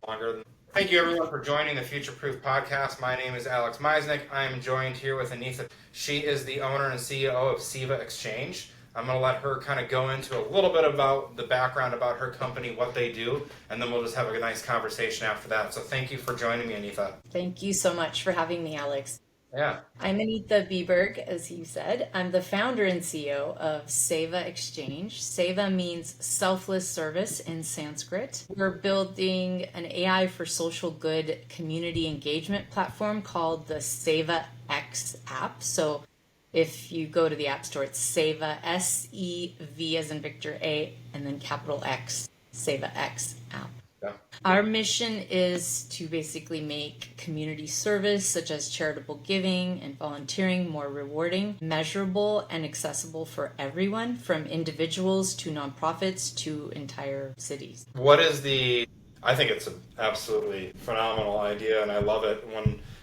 Longer than. Thank you everyone for joining the Future Proof podcast. My name is Alex Mysinek. I am joined here with Anitha. She is the owner and CEO of Seva Exchange. I'm going to let her kind of go into a little bit about the background about her company, what they do, and then we'll just have a nice conversation after that. So thank you for joining me, Anitha. Thank you so much for having me, Alex. Yeah. I'm Anitha Beberg, as you said. I'm the founder and CEO of Seva Exchange. Seva means selfless service in Sanskrit. We're building an AI for social good community engagement platform called the SevaX app. So if you go to the App Store, it's Seva, S-E-V as in Victor, A, and then capital X, SevaX app. Yeah. Our mission is to basically make community service, such as charitable giving and volunteering, more rewarding, measurable, and accessible for everyone, from individuals to nonprofits to entire cities. I think it's an absolutely phenomenal idea, and I love it.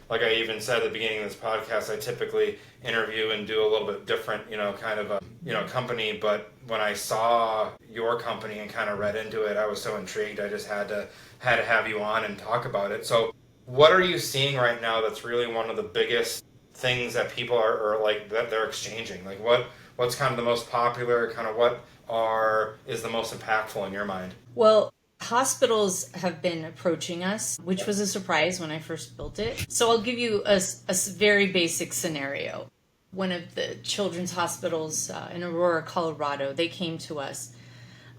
Like I even said at the beginning of this podcast, I typically interview and do a little bit different, kind of a, company. But when I saw your company and kind of read into it, I was so intrigued. I just had to have you on and talk about it. So what are you seeing right now that's really one of the biggest things that people are like, that they're exchanging? Like what's kind of the most popular, kind of is the most impactful in your mind? Well, hospitals have been approaching us, which was a surprise when I first built it. So I'll give you a very basic scenario. One of the children's hospitals in Aurora, Colorado, they came to us.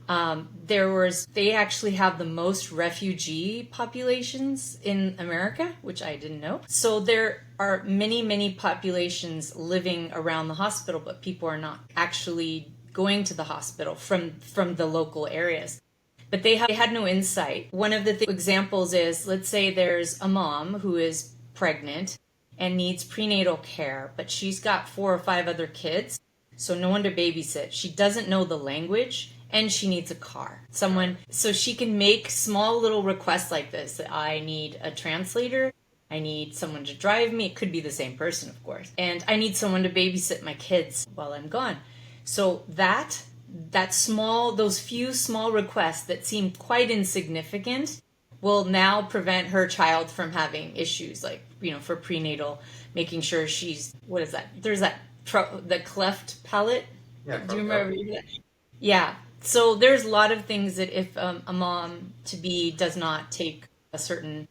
They actually have the most refugee populations in America, which I didn't know. So there are many, many populations living around the hospital, but people are not actually going to the hospital from the local areas. But they had no insight. One of the examples is, let's say there's a mom who is pregnant and needs prenatal care, but she's got 4 or 5 other kids, so no one to babysit. She doesn't know the language, and she needs a car. So she can make small little requests like this. I need a translator. I need someone to drive me. It could be the same person, of course. And I need someone to babysit my kids while I'm gone. So those few small requests that seem quite insignificant will now prevent her child from having issues, like, for prenatal, making sure what is that? There's the cleft palate. Yeah. Do you remember that? Yeah. So there's a lot of things that if a mom to be does not take a certain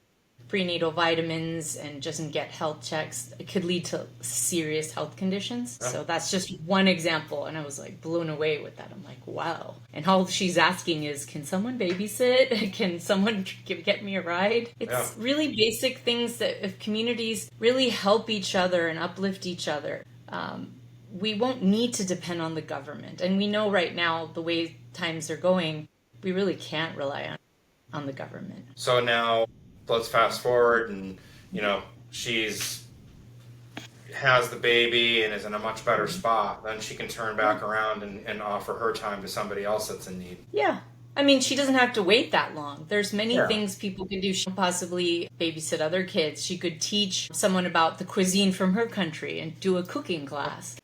prenatal vitamins and doesn't get health checks, it could lead to serious health conditions. Yeah. So that's just one example, and I was like blown away with that. I'm like, wow. And all she's asking is, can someone babysit? Can someone get me a ride? It's really basic things that if communities really help each other and uplift each other, we won't need to depend on the government. And we know right now, the way times are going, we really can't rely on the government. So now let's fast forward and, she's has the baby and is in a much better spot. Then she can turn back around and offer her time to somebody else that's in need. Yeah. I mean, she doesn't have to wait that long. There's many things people can do. She can possibly babysit other kids. She could teach someone about the cuisine from her country and do a cooking class.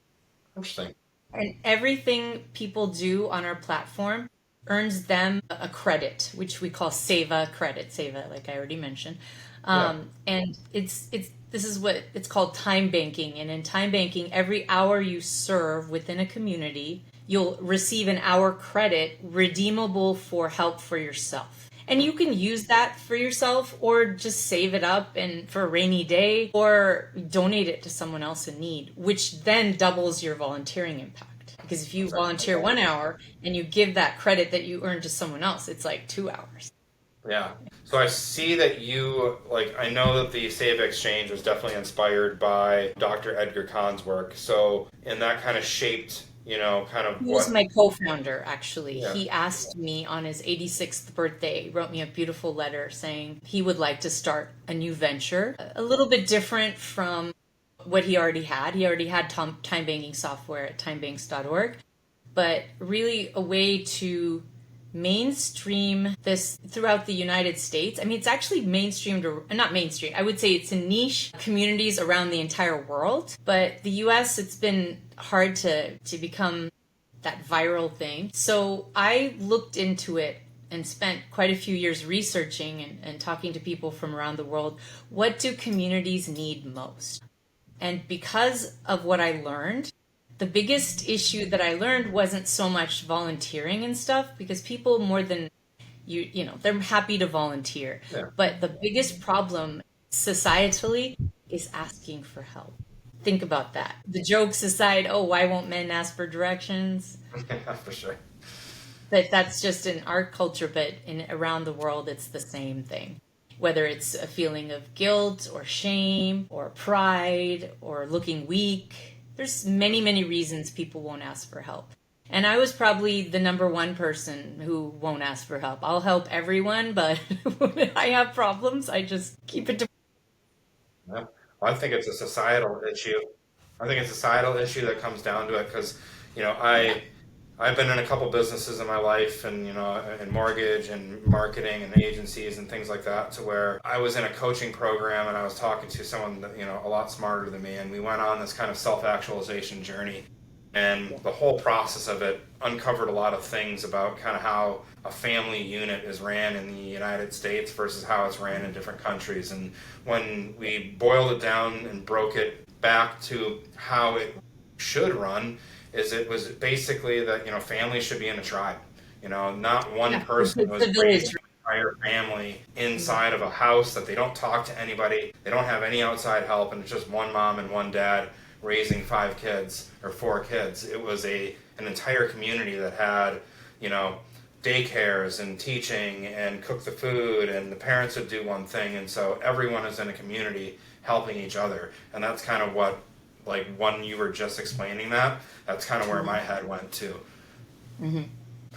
Interesting. And everything people do on our platform earns them a credit, which we call Seva credit. Seva, like I already mentioned. And this is what it's called, time banking. And in time banking, every hour you serve within a community, you'll receive an hour credit redeemable for help for yourself. And you can use that for yourself or just save it up and for a rainy day or donate it to someone else in need, which then doubles your volunteering impact. Because if you volunteer 1 hour and you give that credit that you earn to someone else, it's like 2 hours. Yeah. So I see that I know that the Seva Exchange was definitely inspired by Dr. Edgar Kahn's work. So, and that kind of shaped, He was my co-founder, actually. Yeah. He asked me on his 86th birthday, he wrote me a beautiful letter saying he would like to start a new venture, a little bit different from what he already had. He already had time banking software at timebanks.org, but really a way to mainstream this throughout the United States. I mean, it's actually mainstreamed, or not mainstream. I would say it's in niche communities around the entire world. But the US, it's been hard to become that viral thing. So I looked into it and spent quite a few years researching and talking to people from around the world. What do communities need most? And because of what I learned, the biggest issue that I learned wasn't so much volunteering and stuff, because people more than you know, they're happy to volunteer. Yeah. But the biggest problem societally is asking for help. Think about that. The jokes aside, oh, why won't men ask for directions? Yeah, for sure. But that's just in our culture, but around the world, it's the same thing. Whether it's a feeling of guilt or shame or pride or looking weak, there's many, many reasons people won't ask for help. And I was probably the number one person who won't ask for help. I'll help everyone, but when I have problems, I just keep it to. Yeah. Well, I think it's a societal issue. I think it's a societal issue that comes down to it because, I've been in a couple businesses in my life and, in mortgage and marketing and agencies and things like that, to where I was in a coaching program and I was talking to someone that, a lot smarter than me. And we went on this kind of self-actualization journey. And the whole process of it uncovered a lot of things about kind of how a family unit is ran in the United States versus how it's ran in different countries. And when we boiled it down and broke it back to how it should run, it was basically that, families should be in a tribe. Not one person was raising an entire family inside of a house that they don't talk to anybody, they don't have any outside help, and it's just one mom and one dad raising 5 kids or 4 kids. It was an entire community that had, daycares and teaching and cook the food, and the parents would do one thing, and so everyone is in a community helping each other. And that's kind of what, like, when you were just explaining that's kind of where my head went to. Mm-hmm.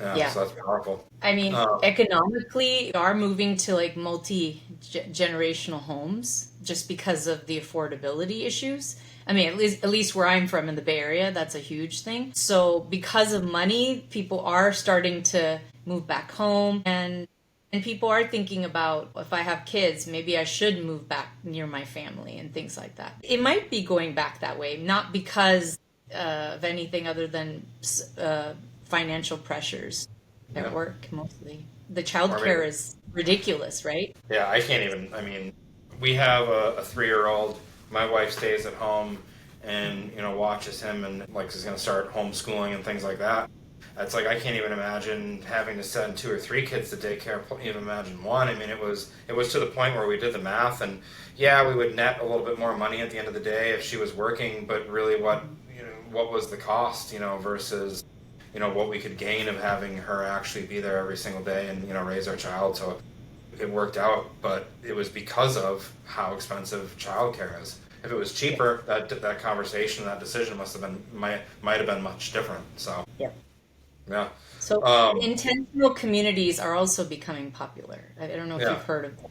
Yeah, so that's powerful. I mean, economically, we are moving to like multi-generational homes just because of the affordability issues. I mean, at least where I'm from in the Bay Area, that's a huge thing. So because of money, people are starting to move back home, and people are thinking about, if I have kids, maybe I should move back near my family and things like that. It might be going back that way, not because of anything other than financial pressures at work mostly. The childcare is ridiculous, right? Yeah, I can't even. I mean, we have a 3-year-old. My wife stays at home and watches him, and is going to start homeschooling and things like that. It's like I can't even imagine having to send 2 or 3 kids to daycare. Even imagine one. I mean, it was to the point where we did the math, and yeah, we would net a little bit more money at the end of the day if she was working. But really, what was the cost? Versus what we could gain of having her actually be there every single day and raise our child. So it worked out, but it was because of how expensive childcare is. If it was cheaper, that conversation, that decision might have been much different. So yeah. So intentional communities are also becoming popular. I don't know if you've heard of them.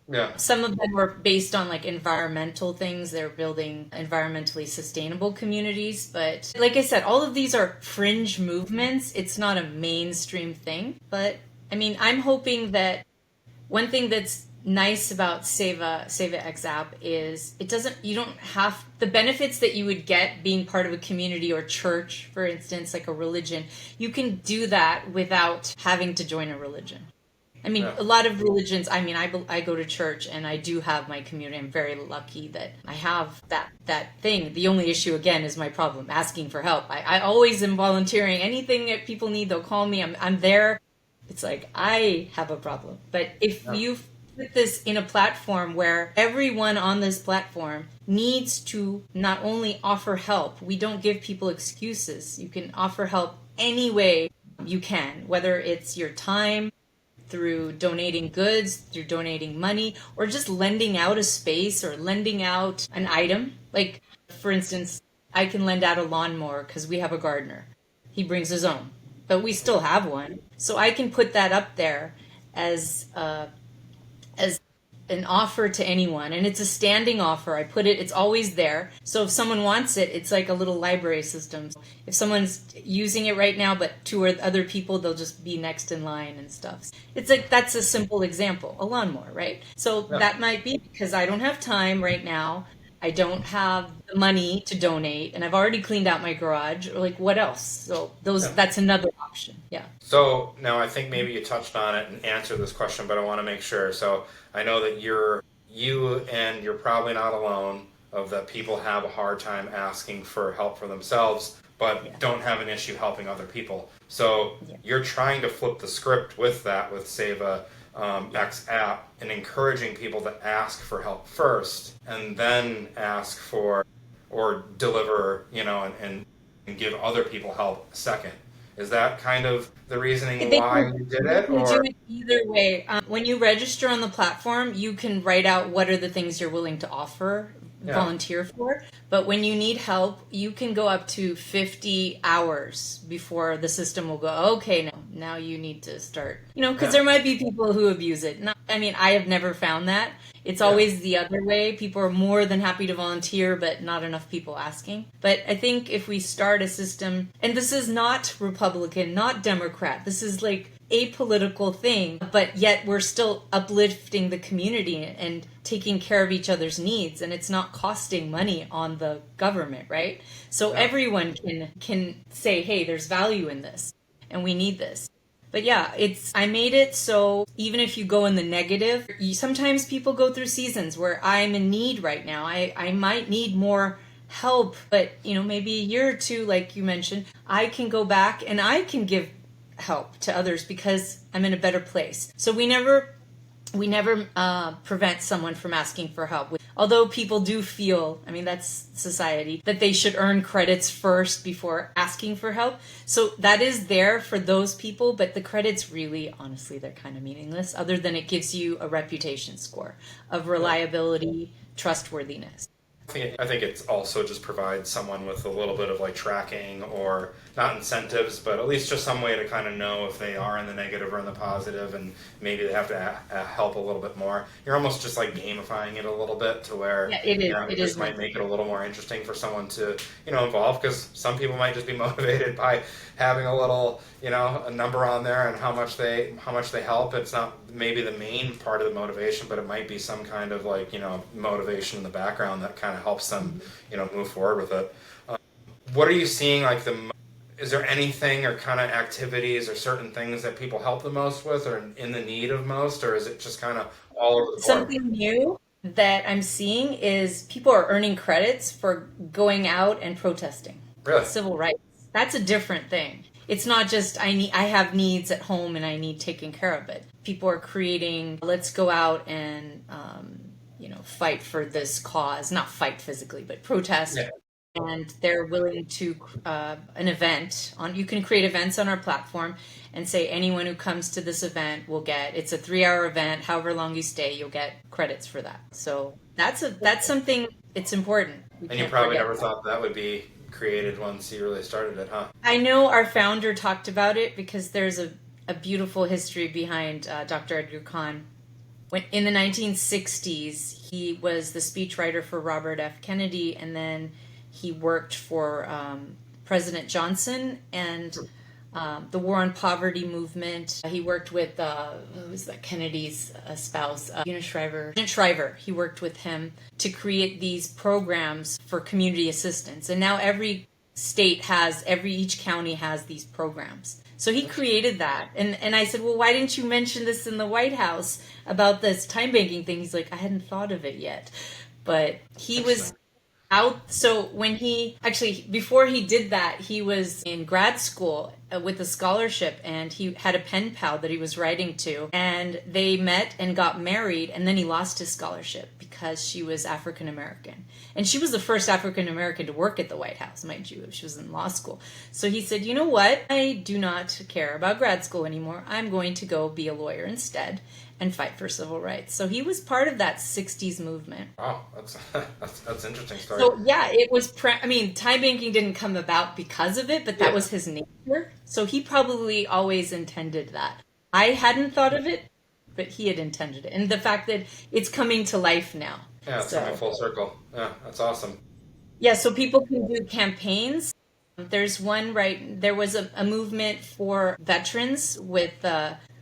Yeah. Some of them were based on like environmental things. They're building environmentally sustainable communities. But like I said, all of these are fringe movements. It's not a mainstream thing. But I mean, I'm hoping that one thing that's nice about SevaX app is you don't have the benefits that you would get being part of a community or church, for instance, like a religion. You can do that without having to join a religion. I mean, a lot of religions, I mean, I go to church and I do have my community. I'm very lucky that I have that thing. The only issue, again, is my problem, asking for help. I always am volunteering. Anything that people need, they'll call me. I'm there. It's like, I have a problem. But if you put this in a platform where everyone on this platform needs to not only offer help, we don't give people excuses. You can offer help any way you can, whether it's your time, through donating goods, through donating money, or just lending out a space or lending out an item. Like, for instance, I can lend out a lawnmower because we have a gardener. He brings his own, but we still have one. So I can put that up there as an offer to anyone, and it's a standing offer. It's always there. So if someone wants it, it's like a little library system. If someone's using it right now, but 2 other people, they'll just be next in line and stuff. It's like, that's a simple example, a lawnmower, right? So that might be because I don't have time right now. I don't have the money to donate, and I've already cleaned out my garage. Or like, what else? So Yeah. that's another option. Yeah. So now I think maybe you touched on it and answered this question, but I want to make sure. So I know that you're probably not alone of that people have a hard time asking for help for themselves, but Yeah. don't have an issue helping other people. So Yeah. you're trying to flip the script with that with Seva X app and encouraging people to ask for help first and then ask for or deliver, and give other people help second. Is that kind of the reasoning They why you did it, can do or it either way. When you register on the platform, you can write out what are the things you're willing to offer, yeah, volunteer for. But when you need help, you can go up to 50 hours before the system will go, okay, now you need to start. Because yeah, there might be people who abuse it. I mean, I have never found that. It's yeah, always the other way. People are more than happy to volunteer, but not enough people asking. But I think if we start a system, and this is not Republican, not Democrat, this is like a political thing, but yet we're still uplifting the community and taking care of each other's needs, and it's not costing money on the government, right? So yeah. everyone can say, hey, there's value in this, and we need this. But yeah, I made it so even if you go in the negative, sometimes people go through seasons where I'm in need right now. I might need more help, but maybe a year or two, like you mentioned, I can go back and I can give help to others because I'm in a better place. So we never prevent someone from asking for help. Although people do feel, I mean, that's society, that they should earn credits first before asking for help. So that is there for those people, but the credits really, honestly, they're kind of meaningless, other than it gives you a reputation score of reliability, trustworthiness. I think it's also just provides someone with a little bit of like tracking or not incentives, but at least just some way to kind of know if they are in the negative or in the positive, and maybe they have to help a little bit more. You're almost just like gamifying it a little bit to where Yeah, it is. it It just is. might make it a little more interesting for someone to involve, because some people might just be motivated by having a little a number on there and how much they help. It's not maybe the main part of the motivation, but it might be some kind of like motivation in the background that kind of helps them move forward with it. What are you seeing like is there anything or kind of activities or certain things that people help the most with or in the need of most, or is it just kind of all over the board? Something new that I'm seeing is people are earning credits for going out and protesting Really? civil rights. That's a different thing. It's not just I have needs at home and I need taken care of it. People are creating, let's go out and fight for this cause, not fight physically, but protest. Yeah. And they're willing to an event on. You can create events on our platform and say anyone who comes to this event will get. It's a 3-hour event. However long you stay, you'll get credits for that. So that's something. It's important. We And you can't probably forget never that. thought that would be created once you really started it, huh? I know our founder talked about it because there's a beautiful history behind Dr. Edgar Kahn. When in the 1960s, he was the speechwriter for Robert F. Kennedy, and then he worked for President Johnson and the War on Poverty movement. He worked with who was that Kennedy's spouse, Eunice Shriver. Eugene Shriver. He worked with him to create these programs for community assistance, and now each county has these programs. So he created that, and I said, well, why didn't you mention this in the White House about this time banking thing? He's like, I hadn't thought of it yet, but he was out. So before he did that, he was in grad school with a scholarship, and he had a pen pal that he was writing to, and they met and got married, and then he lost his scholarship because she was African American, and she was the first African American to work at the White House, mind you. She was in law school. So he said, you know what, I do not care about grad school anymore. I'm going to go be a lawyer instead and fight for civil rights. So he was part of that 60s movement. Wow, that's interesting story. So yeah, it was. Time banking didn't come about because of it, but that was his nature. So he probably always intended that. I hadn't thought of it, but he had intended it, and the fact that it's coming to life now. Yeah, it's coming full circle. Yeah, that's awesome. Yeah, so people can do campaigns. There's one there was a movement for veterans with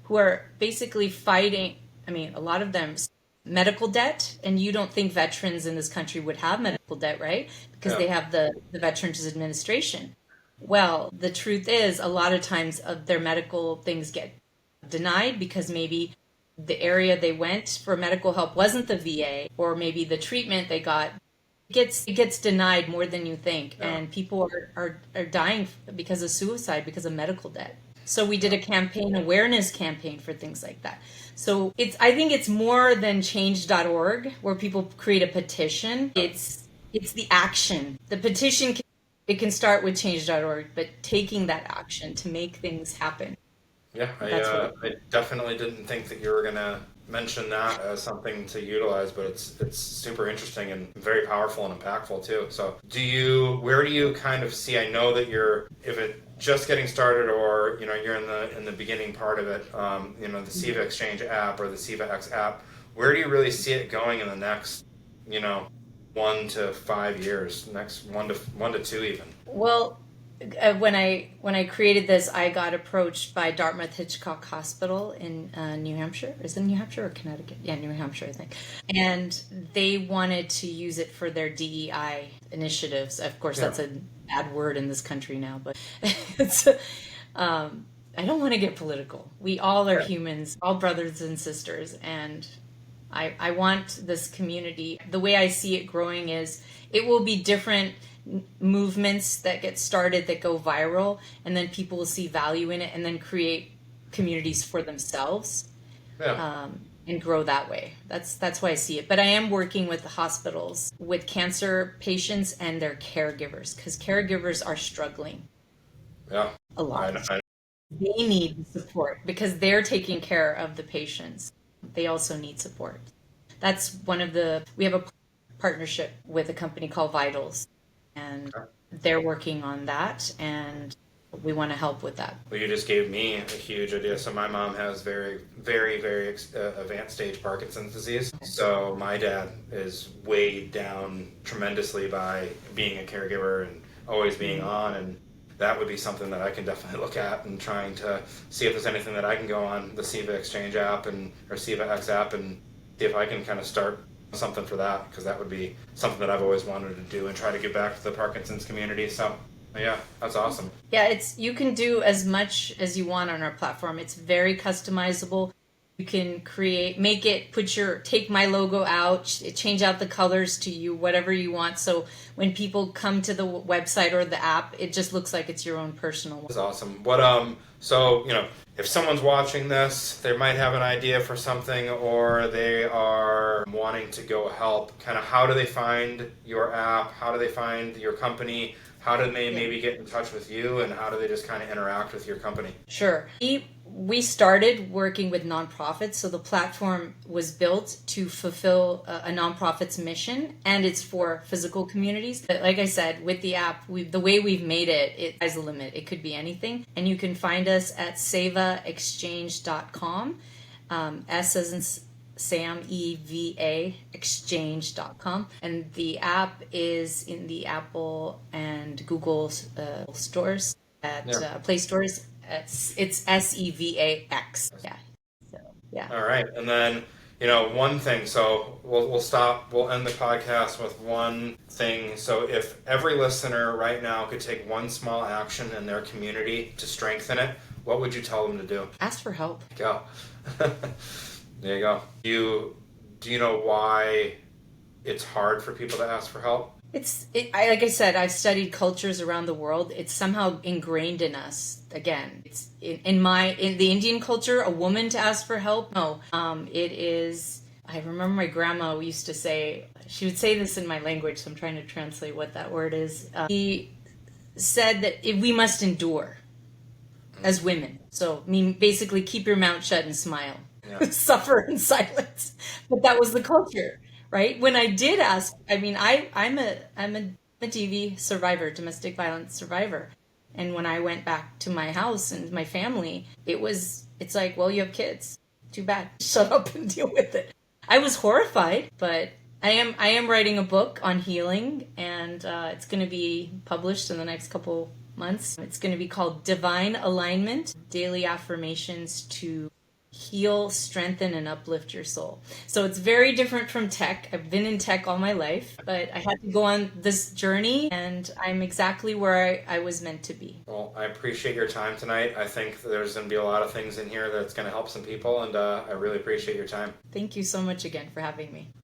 who are basically fighting. I mean, a lot of them medical debt, and you don't think veterans in this country would have medical debt, right? Because Yeah. they have the Veterans Administration. Well, the truth is, a lot of times of their medical things get denied because maybe the area they went for medical help wasn't the VA, or maybe the treatment they got it gets denied more than you think, Yeah. and people are dying because of suicide because of medical debt. So we did a campaign, awareness campaign for things like that. So I think it's more than change.org where people create a petition. It's the action. The petition it can start with change.org, but taking that action to make things happen. Yeah, That's what I definitely didn't think that you were gonna mention that as something to utilize, but it's super interesting and very powerful and impactful too. So, where do you kind of see? I know that if it just getting started, or you're in the beginning part of it. The Seva Exchange app or the SevaX app. Where do you really see it going in the next, 1 to 5 years? Next 1 to 2 even. Well, when I created this, I got approached by Dartmouth Hitchcock Hospital in New Hampshire. Is it New Hampshire or Connecticut? Yeah, New Hampshire, I think. And they wanted to use it for their DEI initiatives. Of course, Yeah. that's a bad word in this country now, but it's. I don't want to get political. We all are humans, all brothers and sisters, and I want this community. The way I see it growing is it will be different movements that get started that go viral, and then people will see value in it and then create communities for themselves, and grow that way. That's why I see it. But I am working with the hospitals, with cancer patients and their caregivers, because caregivers are struggling Yeah. a lot. I They need support because they're taking care of the patients. They also need support. That's we have a partnership with a company called Vitals, and they're working on that, and we want to help with that. Well, you just gave me a huge idea. So my mom has very, very, very advanced stage Parkinson's disease. So my dad is weighed down tremendously by being a caregiver and always being on, and that would be something that I can definitely look at and trying to see if there's anything that I can go on the Seva Exchange app or SevaX app and see if I can kind of start something for that, because that would be something that I've always wanted to do and try to give back to the Parkinson's community. So yeah, that's awesome. Yeah, you can do as much as you want on our platform. It's very customizable. You can take my logo out, change out the colors to whatever you want. So when people come to the website or the app, it just looks like it's your own personal one. That's awesome. So, if someone's watching this, they might have an idea for something, or they are wanting to go help. Kind of, how do they find your app? How do they find your company? How do they maybe get in touch with you, and how do they just kind of interact with your company? Sure. We started working with nonprofits, so the platform was built to fulfill a nonprofit's mission, and it's for physical communities. But like I said, with the app, the way we've made it has a limit. It could be anything, and you can find us at sevaexchange.com. S as in Sam, EVA, exchange.com. And the app is in the Apple and Google stores, at Play stores. It's SevaX. Yeah. So, yeah. All right. And then, one thing. So we'll end the podcast with one thing. So if every listener right now could take one small action in their community to strengthen it, what would you tell them to do? Ask for help. Go. There you go. Do you know why it's hard for people to ask for help? Like I said, I've studied cultures around the world. It's somehow ingrained in us. Again, it's in the Indian culture, a woman to ask for help. No, it is. I remember my grandma used to say. She would say this in my language, so I'm trying to translate what that word is. She said that we must endure as women. So, basically, keep your mouth shut and smile. Yeah. Suffer in silence. But that was the culture. Right? When I did ask, I'm a DV survivor, domestic violence survivor. And when I went back to my house and my family, it's like, well, you have kids. Too bad. Shut up and deal with it. I was horrified, but I am writing a book on healing, and it's going to be published in the next couple months. It's going to be called Divine Alignment: Daily Affirmations to heal, strengthen, and uplift your soul. So it's very different from tech. I've been in tech all my life, but I had to go on this journey, and I'm exactly where I was meant to be. Well, I appreciate your time tonight. I think there's going to be a lot of things in here that's going to help some people, and I really appreciate your time. Thank you so much again for having me.